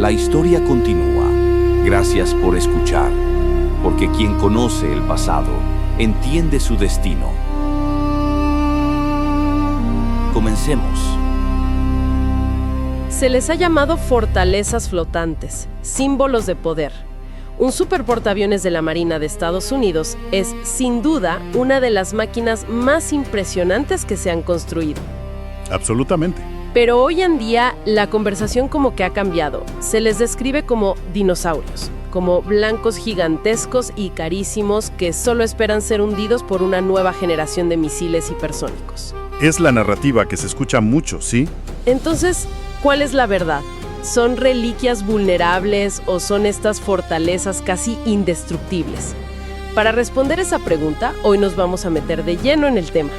La historia continúa. Gracias por escuchar, porque quien conoce el pasado entiende su destino. Comencemos. Se les ha llamado fortalezas flotantes, símbolos de poder. Un superportaaviones de la Marina de Estados Unidos es, sin duda, una de las máquinas más impresionantes que se han construido. Absolutamente. Pero hoy en día la conversación como que ha cambiado. Se les describe como dinosaurios, como blancos gigantescos y carísimos que solo esperan ser hundidos por una nueva generación de misiles hipersónicos. Es la narrativa que se escucha mucho, ¿sí? Entonces, ¿cuál es la verdad? ¿Son reliquias vulnerables o son estas fortalezas casi indestructibles? Para responder esa pregunta, hoy nos vamos a meter de lleno en el tema.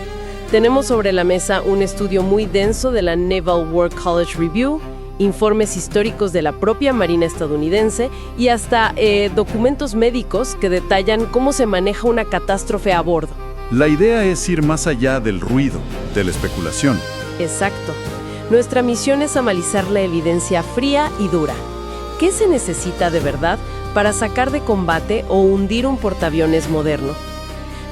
Tenemos sobre la mesa un estudio muy denso de la Naval War College Review, informes históricos de la propia Marina estadounidense y hasta documentos médicos que detallan cómo se maneja una catástrofe a bordo. La idea es ir más allá del ruido, de la especulación. Exacto. Nuestra misión es analizar la evidencia fría y dura. ¿Qué se necesita de verdad para sacar de combate o hundir un portaaviones moderno?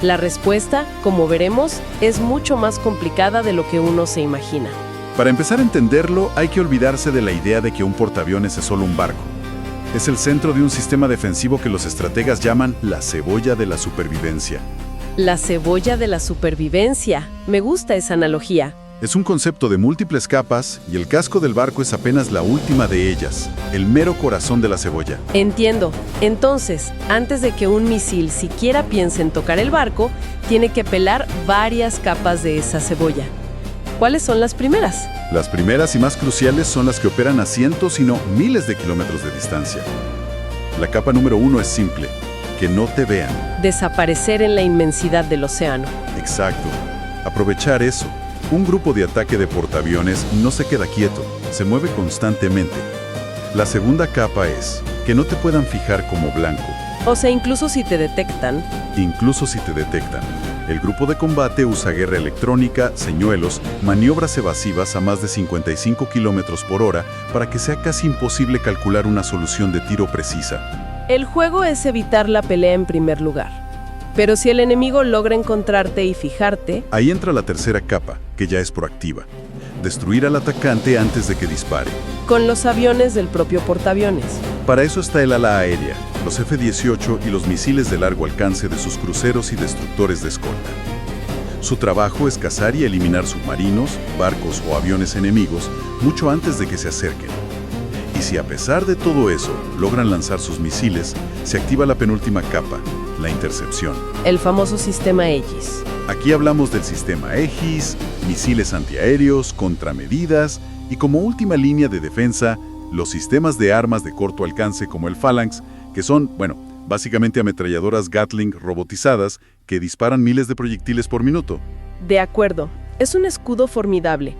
La respuesta, como veremos, es mucho más complicada de lo que uno se imagina. Para empezar a entenderlo, hay que olvidarse de la idea de que un portaaviones es solo un barco. Es el centro de un sistema defensivo que los estrategas llaman la cebolla de la supervivencia. La cebolla de la supervivencia. Me gusta esa analogía. Es un concepto de múltiples capas y el casco del barco es apenas la última de ellas, el mero corazón de la cebolla. Entiendo. Entonces, antes de que un misil siquiera piense en tocar el barco, tiene que pelar varias capas de esa cebolla. ¿Cuáles son las primeras? Las primeras y más cruciales son las que operan a cientos y no miles de kilómetros de distancia. La capa número 1 es simple, que no te vean. Desaparecer en la inmensidad del océano. Exacto. Aprovechar eso. Un grupo de ataque de portaaviones no se queda quieto, se mueve constantemente. La segunda capa es que no te puedan fijar como blanco. O sea, incluso si te detectan. Incluso si te detectan. El grupo de combate usa guerra electrónica, señuelos, maniobras evasivas a más de 55 kilómetros por hora para que sea casi imposible calcular una solución de tiro precisa. El juego es evitar la pelea en primer lugar. Pero si el enemigo logra encontrarte y fijarte... Ahí entra la tercera capa, que ya es proactiva. Destruir al atacante antes de que dispare. Con los aviones del propio portaaviones. Para eso está el ala aérea, los F-18 y los misiles de largo alcance de sus cruceros y destructores de escolta. Su trabajo es cazar y eliminar submarinos, barcos o aviones enemigos mucho antes de que se acerquen. Y si a pesar de todo eso logran lanzar sus misiles, se activa la penúltima capa, la intercepción. El famoso sistema Aegis. Aquí hablamos del sistema Aegis, misiles antiaéreos, contramedidas y como última línea de defensa, los sistemas de armas de corto alcance como el Phalanx, que son, básicamente ametralladoras Gatling robotizadas que disparan miles de proyectiles por minuto. De acuerdo, es un escudo formidable.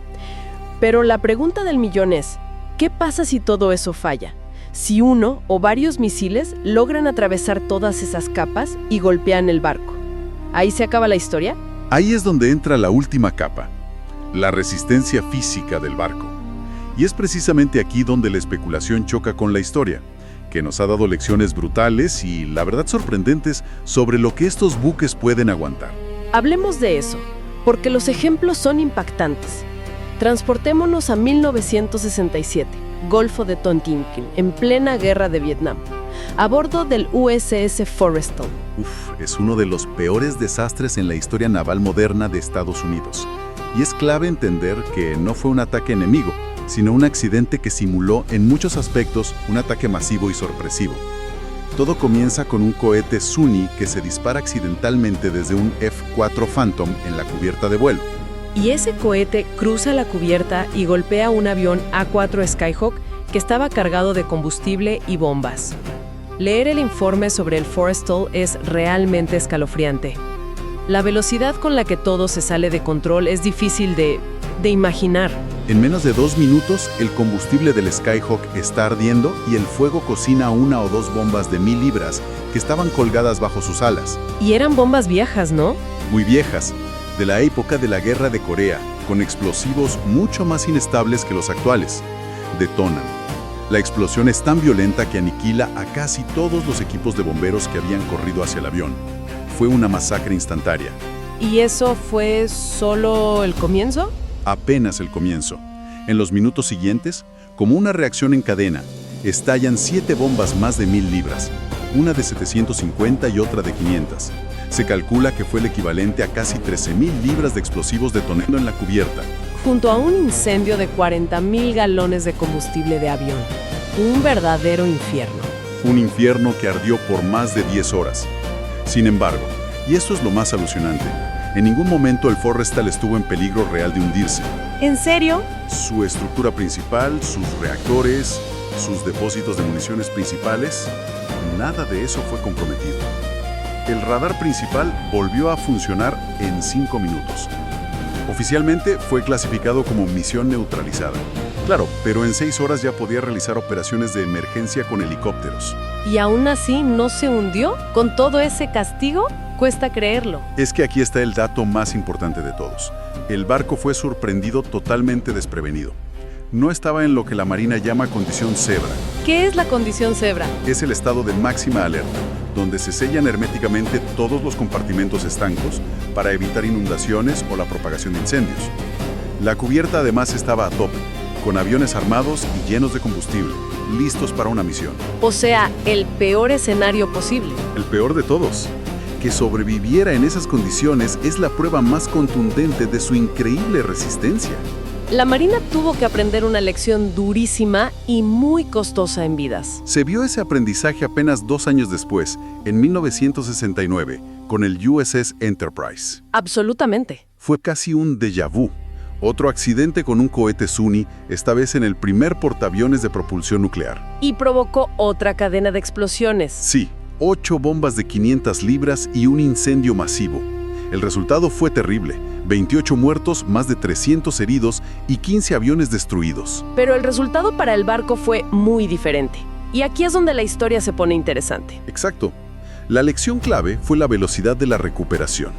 Pero la pregunta del millón es, ¿qué pasa si todo eso falla? Si uno o varios misiles logran atravesar todas esas capas y golpean el barco. ¿Ahí se acaba la historia? Ahí es donde entra la última capa, la resistencia física del barco. Y es precisamente aquí donde la especulación choca con la historia, que nos ha dado lecciones brutales y, la verdad, sorprendentes sobre lo que estos buques pueden aguantar. Hablemos de eso, porque los ejemplos son impactantes. Transportémonos a 1967. Golfo de Tonkinkin, en plena guerra de Vietnam, a bordo del USS Forrestal. Es uno de los peores desastres en la historia naval moderna de Estados Unidos. Y es clave entender que no fue un ataque enemigo, sino un accidente que simuló en muchos aspectos un ataque masivo y sorpresivo. Todo comienza con un cohete Zuni que se dispara accidentalmente desde un F-4 Phantom en la cubierta de vuelo. Y ese cohete cruza la cubierta y golpea un avión A-4 Skyhawk que estaba cargado de combustible y bombas. Leer el informe sobre el Forrestal es realmente escalofriante. La velocidad con la que todo se sale de control es difícil de imaginar. En menos de 2 minutos, el combustible del Skyhawk está ardiendo y el fuego cocina 1 o 2 bombas de 1000 libras que estaban colgadas bajo sus alas. Y eran bombas viejas, ¿no? Muy viejas, de la época de la Guerra de Corea, con explosivos mucho más inestables que los actuales. Detonan. La explosión es tan violenta que aniquila a casi todos los equipos de bomberos que habían corrido hacia el avión. Fue una masacre instantánea. ¿Y eso fue solo el comienzo? Apenas el comienzo. En los minutos siguientes, como una reacción en cadena, estallan 7 bombas más de 1000 libras, una de 750 y otra de 500. Se calcula que fue el equivalente a casi 13.000 libras de explosivos detonando en la cubierta. Junto a un incendio de 40.000 galones de combustible de avión. Un verdadero infierno. Un infierno que ardió por más de 10 horas. Sin embargo, y esto es lo más alucinante, en ningún momento el Forrestal estuvo en peligro real de hundirse. ¿En serio? Su estructura principal, sus reactores, sus depósitos de municiones principales, nada de eso fue comprometido. El radar principal volvió a funcionar en 5 minutos. Oficialmente fue clasificado como misión neutralizada. Claro, pero en 6 horas ya podía realizar operaciones de emergencia con helicópteros. ¿Y aún así no se hundió? ¿Con todo ese castigo? Cuesta creerlo. Es que aquí está el dato más importante de todos. El barco fue sorprendido totalmente desprevenido. No estaba en lo que la Marina llama condición cebra. ¿Qué es la condición cebra? Es el estado de máxima alerta, donde se sellan herméticamente todos los compartimentos estancos para evitar inundaciones o la propagación de incendios. La cubierta además estaba a tope, con aviones armados y llenos de combustible, listos para una misión. O sea, el peor escenario posible. El peor de todos. Que sobreviviera en esas condiciones es la prueba más contundente de su increíble resistencia. La Marina tuvo que aprender una lección durísima y muy costosa en vidas. Se vio ese aprendizaje apenas 2 años después, en 1969, con el USS Enterprise. Absolutamente. Fue casi un déjà vu. Otro accidente con un cohete Zuni, esta vez en el primer portaaviones de propulsión nuclear. Y provocó otra cadena de explosiones. Sí, 8 bombas de 500 libras y un incendio masivo. El resultado fue terrible. 28 muertos, más de 300 heridos y 15 aviones destruidos. Pero el resultado para el barco fue muy diferente. Y aquí es donde la historia se pone interesante. Exacto. La lección clave fue la velocidad de la recuperación.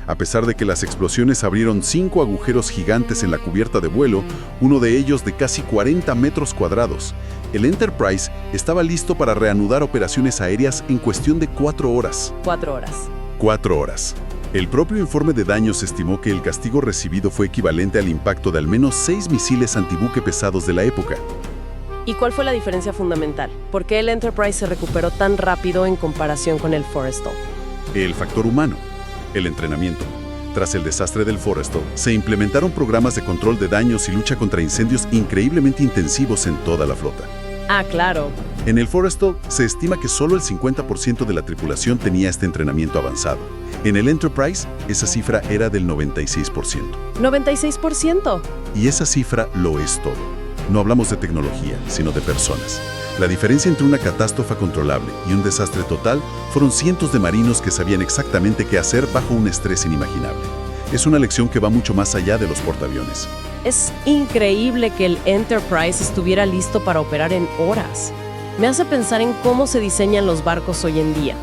A pesar de que las explosiones abrieron 5 agujeros gigantes en la cubierta de vuelo, uno de ellos de casi 40 metros cuadrados, el Enterprise estaba listo para reanudar operaciones aéreas en cuestión de 4 horas. 4 horas. 4 horas. El propio informe de daños estimó que el castigo recibido fue equivalente al impacto de al menos 6 misiles antibuque pesados de la época. ¿Y cuál fue la diferencia fundamental? ¿Por qué el Enterprise se recuperó tan rápido en comparación con el Forrestal? El factor humano. El entrenamiento. Tras el desastre del Forrestal, se implementaron programas de control de daños y lucha contra incendios increíblemente intensivos en toda la flota. Ah, claro. En el Forrestal se estima que solo el 50% de la tripulación tenía este entrenamiento avanzado. En el Enterprise, esa cifra era del 96%. ¿96%? Y esa cifra lo es todo. No hablamos de tecnología, sino de personas. La diferencia entre una catástrofe controlable y un desastre total fueron cientos de marinos que sabían exactamente qué hacer bajo un estrés inimaginable. Es una lección que va mucho más allá de los portaaviones. Es increíble que el Enterprise estuviera listo para operar en horas. Me hace pensar en cómo se diseñan los barcos hoy en día.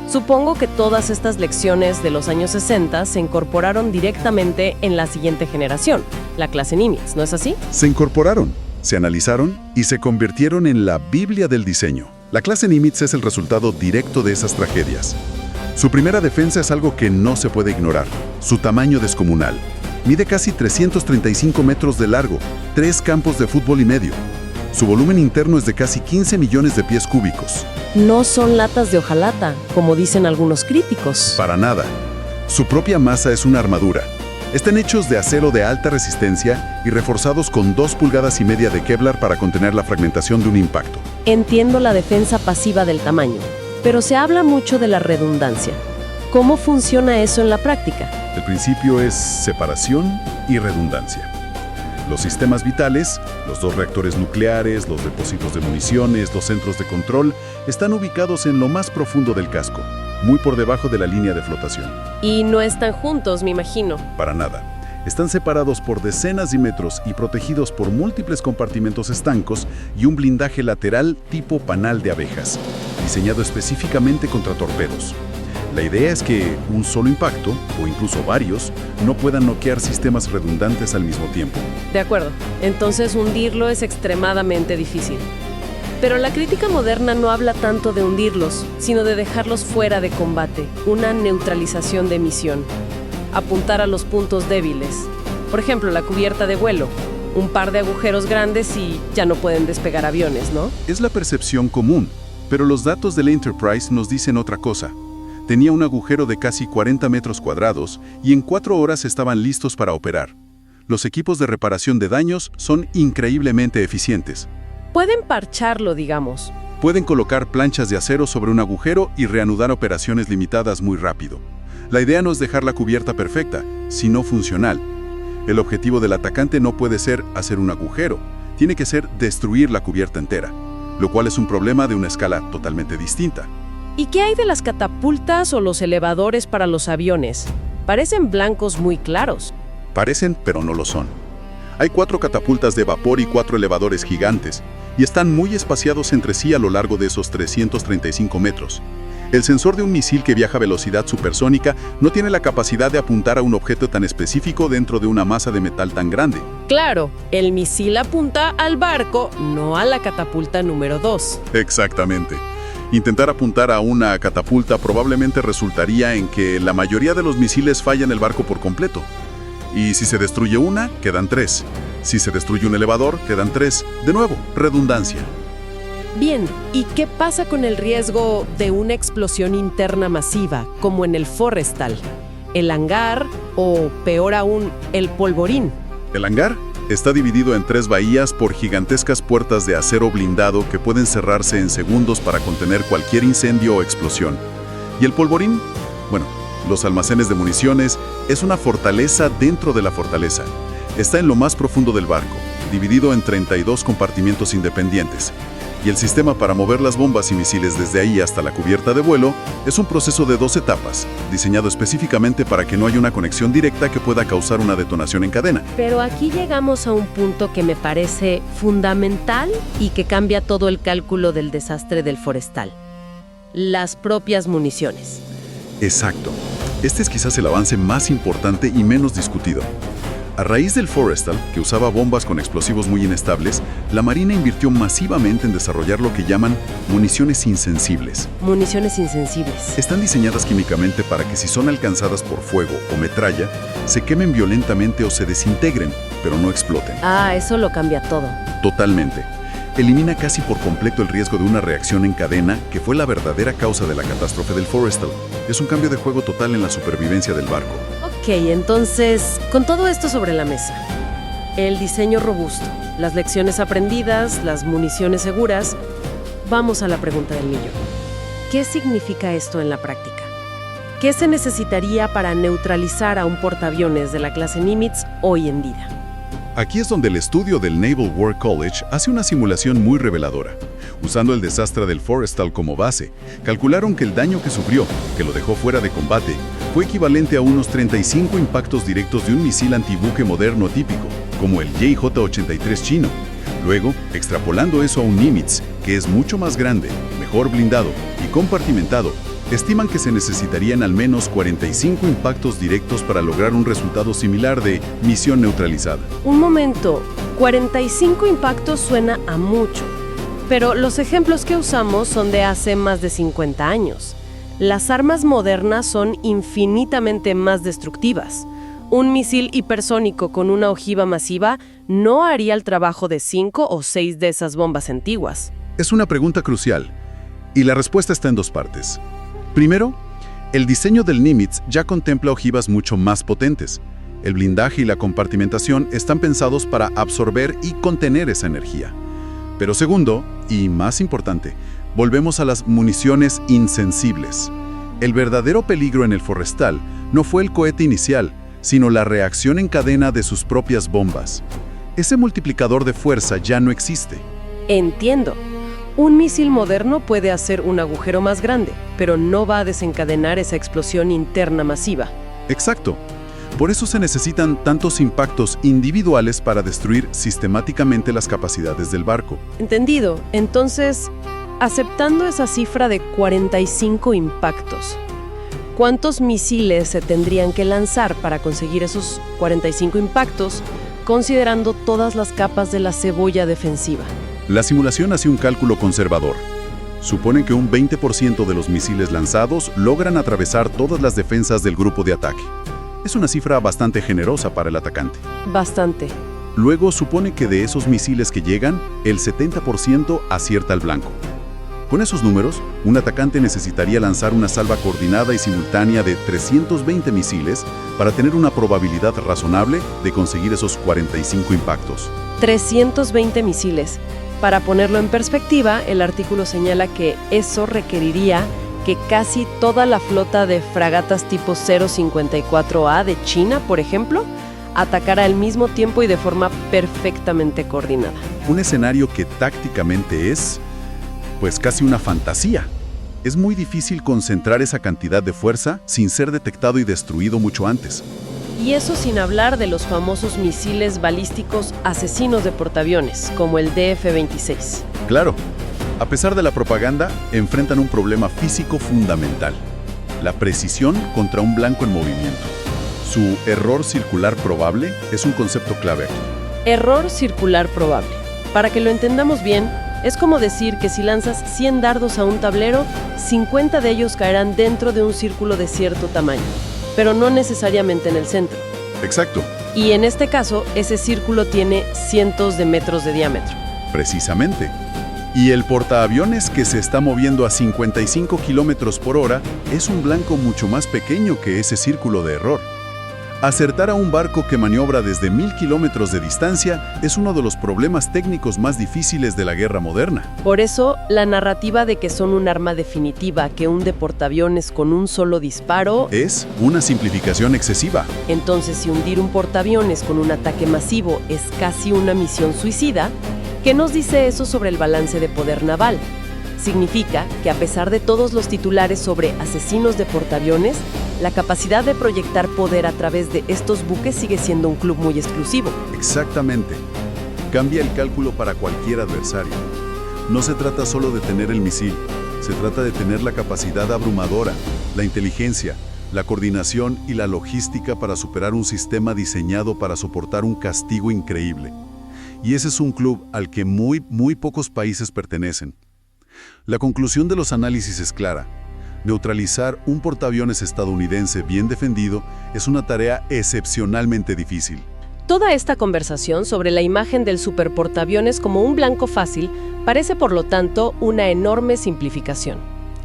Supongo que todas estas lecciones de los años 60 se incorporaron directamente en la siguiente generación, la clase Nimitz, ¿no es así? Se incorporaron, se analizaron y se convirtieron en la Biblia del diseño. La clase Nimitz es el resultado directo de esas tragedias. Su primera defensa es algo que no se puede ignorar, su tamaño descomunal. Mide casi 335 metros de largo, 3 campos de fútbol y medio. Su volumen interno es de casi 15 millones de pies cúbicos. No son latas de hojalata, como dicen algunos críticos. Para nada. Su propia masa es una armadura. Están hechos de acero de alta resistencia y reforzados con 2,5 pulgadas de Kevlar para contener la fragmentación de un impacto. Entiendo la defensa pasiva del tamaño, pero se habla mucho de la redundancia. ¿Cómo funciona eso en la práctica? El principio es separación y redundancia. Los sistemas vitales, los 2 reactores nucleares, los depósitos de municiones, los centros de control, están ubicados en lo más profundo del casco, muy por debajo de la línea de flotación. Y no están juntos, me imagino. Para nada. Están separados por decenas de metros y protegidos por múltiples compartimentos estancos y un blindaje lateral tipo panal de abejas, diseñado específicamente contra torpedos. La idea es que un solo impacto, o incluso varios, no puedan noquear sistemas redundantes al mismo tiempo. De acuerdo. Entonces hundirlo es extremadamente difícil. Pero la crítica moderna no habla tanto de hundirlos, sino de dejarlos fuera de combate, una neutralización de misión. Apuntar a los puntos débiles. Por ejemplo, la cubierta de vuelo. Un par de agujeros grandes y ya no pueden despegar aviones, ¿no? Es la percepción común, pero los datos del Enterprise nos dicen otra cosa. Tenía un agujero de casi 40 metros cuadrados y en 4 horas estaban listos para operar. Los equipos de reparación de daños son increíblemente eficientes. Pueden parcharlo, digamos. Pueden colocar planchas de acero sobre un agujero y reanudar operaciones limitadas muy rápido. La idea no es dejar la cubierta perfecta, sino funcional. El objetivo del atacante no puede ser hacer un agujero, tiene que ser destruir la cubierta entera, lo cual es un problema de una escala totalmente distinta. ¿Y qué hay de las catapultas o los elevadores para los aviones? Parecen blancos muy claros. Parecen, pero no lo son. Hay 4 catapultas de vapor y 4 elevadores gigantes, y están muy espaciados entre sí a lo largo de esos 335 metros. El sensor de un misil que viaja a velocidad supersónica no tiene la capacidad de apuntar a un objeto tan específico dentro de una masa de metal tan grande. Claro, el misil apunta al barco, no a la catapulta número 2. Exactamente. Intentar apuntar a una catapulta probablemente resultaría en que la mayoría de los misiles fallan el barco por completo. Y si se destruye una, quedan 3. Si se destruye un elevador, quedan 3. De nuevo, redundancia. Bien, ¿y qué pasa con el riesgo de una explosión interna masiva, como en el Forrestal? ¿El hangar o, peor aún, el polvorín? El hangar está dividido en 3 bahías por gigantescas puertas de acero blindado que pueden cerrarse en segundos para contener cualquier incendio o explosión. ¿Y el polvorín? Bueno, los almacenes de municiones es una fortaleza dentro de la fortaleza. Está en lo más profundo del barco, dividido en 32 compartimientos independientes. Y el sistema para mover las bombas y misiles desde ahí hasta la cubierta de vuelo es un proceso de 2 etapas, diseñado específicamente para que no haya una conexión directa que pueda causar una detonación en cadena. Pero aquí llegamos a un punto que me parece fundamental y que cambia todo el cálculo del desastre del Forrestal. Las propias municiones. Exacto. Este es quizás el avance más importante y menos discutido. A raíz del Forrestal, que usaba bombas con explosivos muy inestables, la Marina invirtió masivamente en desarrollar lo que llaman municiones insensibles. Municiones insensibles. Están diseñadas químicamente para que si son alcanzadas por fuego o metralla, se quemen violentamente o se desintegren, pero no exploten. Ah, eso lo cambia todo. Totalmente. Elimina casi por completo el riesgo de una reacción en cadena, que fue la verdadera causa de la catástrofe del Forrestal. Es un cambio de juego total en la supervivencia del barco. Ok, entonces, con todo esto sobre la mesa, el diseño robusto, las lecciones aprendidas, las municiones seguras, vamos a la pregunta del millón. ¿Qué significa esto en la práctica? ¿Qué se necesitaría para neutralizar a un portaaviones de la clase Nimitz hoy en día? Aquí es donde el estudio del Naval War College hace una simulación muy reveladora. Usando el desastre del Forrestal como base, calcularon que el daño que sufrió, que lo dejó fuera de combate, fue equivalente a unos 35 impactos directos de un misil antibuque moderno típico, como el JJ-83 chino. Luego, extrapolando eso a un Nimitz, que es mucho más grande, mejor blindado y compartimentado, estiman que se necesitarían al menos 45 impactos directos para lograr un resultado similar de misión neutralizada. Un momento, 45 impactos suena a mucho, pero los ejemplos que usamos son de hace más de 50 años. Las armas modernas son infinitamente más destructivas. Un misil hipersónico con una ojiva masiva no haría el trabajo de 5 o 6 de esas bombas antiguas. Es una pregunta crucial, y la respuesta está en 2 partes. Primero, el diseño del Nimitz ya contempla ojivas mucho más potentes. El blindaje y la compartimentación están pensados para absorber y contener esa energía. Pero segundo, y más importante, volvemos a las municiones insensibles. El verdadero peligro en el Forrestal no fue el cohete inicial, sino la reacción en cadena de sus propias bombas. Ese multiplicador de fuerza ya no existe. Entiendo. Un misil moderno puede hacer un agujero más grande, pero no va a desencadenar esa explosión interna masiva. Exacto. Por eso se necesitan tantos impactos individuales para destruir sistemáticamente las capacidades del barco. Entendido. Entonces, aceptando esa cifra de 45 impactos, ¿cuántos misiles se tendrían que lanzar para conseguir esos 45 impactos, considerando todas las capas de la cebolla defensiva? La simulación hace un cálculo conservador. Supone que un 20% de los misiles lanzados logran atravesar todas las defensas del grupo de ataque. Es una cifra bastante generosa para el atacante. Bastante. Luego supone que de esos misiles que llegan, el 70% acierta al blanco. Con esos números, un atacante necesitaría lanzar una salva coordinada y simultánea de 320 misiles para tener una probabilidad razonable de conseguir esos 45 impactos. 320 misiles. Para ponerlo en perspectiva, el artículo señala que eso requeriría que casi toda la flota de fragatas tipo 054A de China, por ejemplo, atacara al mismo tiempo y de forma perfectamente coordinada. Un escenario que tácticamente es, pues casi una fantasía. Es muy difícil concentrar esa cantidad de fuerza sin ser detectado y destruido mucho antes. Y eso sin hablar de los famosos misiles balísticos asesinos de portaaviones, como el DF-26. Claro, a pesar de la propaganda, enfrentan un problema físico fundamental: la precisión contra un blanco en movimiento. Su error circular probable es un concepto clave aquí. Error circular probable. Para que lo entendamos bien, es como decir que si lanzas 100 dardos a un tablero, 50 de ellos caerán dentro de un círculo de cierto tamaño, pero no necesariamente en el centro. Exacto. Y en este caso, ese círculo tiene cientos de metros de diámetro. Precisamente. Y el portaaviones que se está moviendo a 55 kilómetros por hora es un blanco mucho más pequeño que ese círculo de error. Acertar a un barco que maniobra desde 1000 kilómetros de distancia es uno de los problemas técnicos más difíciles de la guerra moderna. Por eso, la narrativa de que son un arma definitiva que hunde portaaviones con un solo disparo es una simplificación excesiva. Entonces, si hundir un portaaviones con un ataque masivo es casi una misión suicida, ¿qué nos dice eso sobre el balance de poder naval? Significa que a pesar de todos los titulares sobre asesinos de portaaviones, la capacidad de proyectar poder a través de estos buques sigue siendo un club muy exclusivo. Exactamente. Cambia el cálculo para cualquier adversario. No se trata solo de tener el misil, se trata de tener la capacidad abrumadora, la inteligencia, la coordinación y la logística para superar un sistema diseñado para soportar un castigo increíble. Y ese es un club al que muy pocos países pertenecen. La conclusión de los análisis es clara. Neutralizar un portaaviones estadounidense bien defendido es una tarea excepcionalmente difícil. Toda esta conversación sobre la imagen del superportaaviones como un blanco fácil parece, por lo tanto, una enorme simplificación.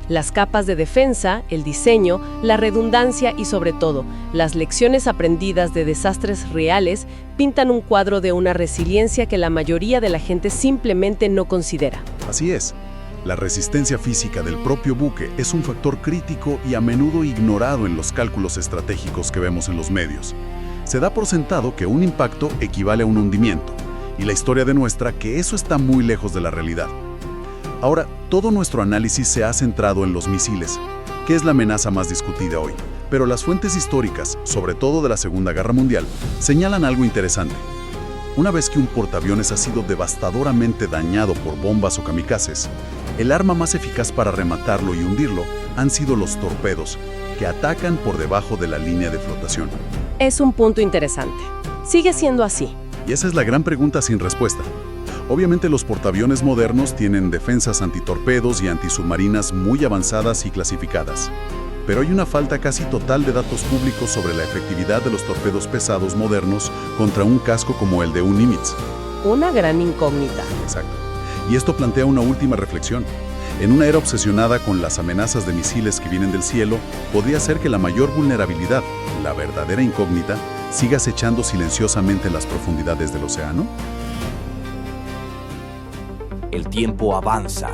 Las capas de defensa, el diseño, la redundancia y, sobre todo, las lecciones aprendidas de desastres reales pintan un cuadro de una resiliencia que la mayoría de la gente simplemente no considera. Así es. La resistencia física del propio buque es un factor crítico y a menudo ignorado en los cálculos estratégicos que vemos en los medios. Se da por sentado que un impacto equivale a un hundimiento, y la historia demuestra que eso está muy lejos de la realidad. Ahora, todo nuestro análisis se ha centrado en los misiles, que es la amenaza más discutida hoy. Pero las fuentes históricas, sobre todo de la Segunda Guerra Mundial, señalan algo interesante. Una vez que un portaaviones ha sido devastadoramente dañado por bombas o kamikazes, el arma más eficaz para rematarlo y hundirlo han sido los torpedos, que atacan por debajo de la línea de flotación. Es un punto interesante. Sigue siendo así. Y esa es la gran pregunta sin respuesta. Obviamente los portaaviones modernos tienen defensas antitorpedos y antisubmarinas muy avanzadas y clasificadas. Pero hay una falta casi total de datos públicos sobre la efectividad de los torpedos pesados modernos contra un casco como el de un Nimitz. Una gran incógnita. Exacto. Y esto plantea una última reflexión. En una era obsesionada con las amenazas de misiles que vienen del cielo, podría ser que la mayor vulnerabilidad, la verdadera incógnita, siga acechando silenciosamente las profundidades del océano. El tiempo avanza,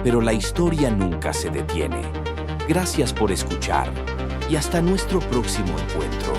pero la historia nunca se detiene. Gracias por escuchar y hasta nuestro próximo encuentro.